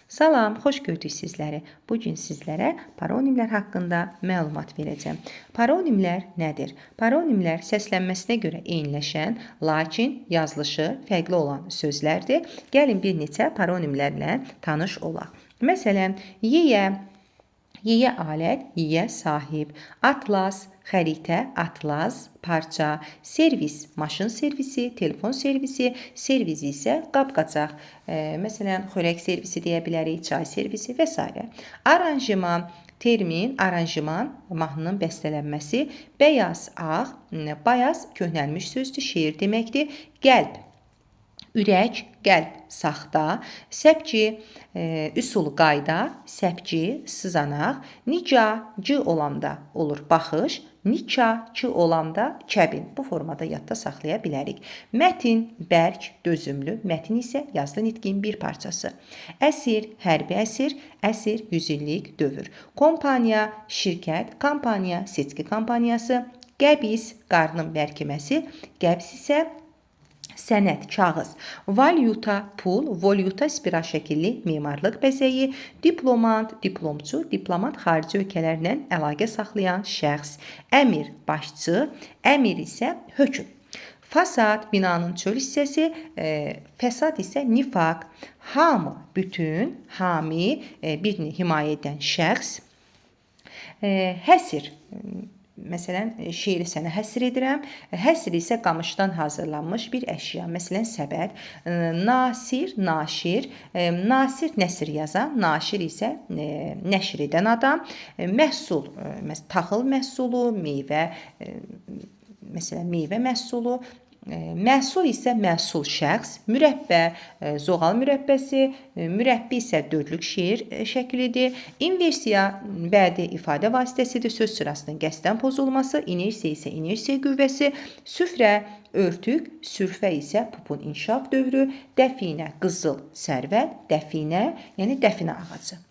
Salam, xoş gördük sizləri. Bu gün sizlərə paronimlər haqqında məlumat verəcəm. Paronimlər nədir? Paronimlər səslənməsinə görə eyniləşən, lakin yazılışı fərqli olan sözlərdir. Gəlin bir neçə paronimlərlə tanış olaq. Məsələn, yeyə alət, yeyə sahib, atlas, xəritə, atlas, parça, servis, maşın servisi, telefon servisi, servis isə qab-qacaq. Məsələn, xörək servisi deyə bilərik, çay servisi və s. Aranjman, termin, aranjman, mahnının bəstələnməsi, bəyaz, ağ, bayaz, köhnəlmiş sözdür, şeir deməkdir, qəlb, ürək, qəlb, saxta, səpci, üsul, qayda, səpci, sızanaq, nicacı olanda olur baxış, niçacı olanda kəbin. Bu formada yadda saxlaya bilərik. Mətin, bərk, dözümlü, mətin isə yazılı nitqin bir parçası. Əsir, hərbi əsir, əsir, 100 illik dövr. Kompaniya, şirkət, kampaniya, seçki kampaniyası, qəbz, qarnın bərkiməsi, qəbz isə sənət, kağız, valyuta, pul, volyuta spiral şəkilli memarlıq bəzəyi, diplomant, diplomçu, diplomat xarici ölkələrlə əlaqə saxlayan şəxs, əmir, başçı, əmir isə hökm. Fasad, binanın çöl hissəsi, fəsad isə nifaq, hamı, bütün, hami, birini himayə edən şəxs, həsir, məsələn, şeiri sənə həsr edirəm. Həsr isə qamışdan hazırlanmış bir əşya. Məsələn, səbət. Nasir, naşir. Nasir nəsr yazan, naşir isə nəşr edən adam. Məhsul, taxıl məhsulu, meyvə, məsələn, meyvə məhsulu. Məhsul isə məhsul şəxs, mürəbbə, zoğal mürəbbəsi, mürəbbi isə dördlük şeir şəklidir. İnversiya bədi ifadə vasitəsidir, söz sırasının qəsdən pozulması, inersiya isə inersiya qüvvəsi, süfrə, örtük, sürfə isə pupun inkişaf dövrü, dəfinə, qızıl, sərvət, dəfinə, yəni dəfinə ağacı.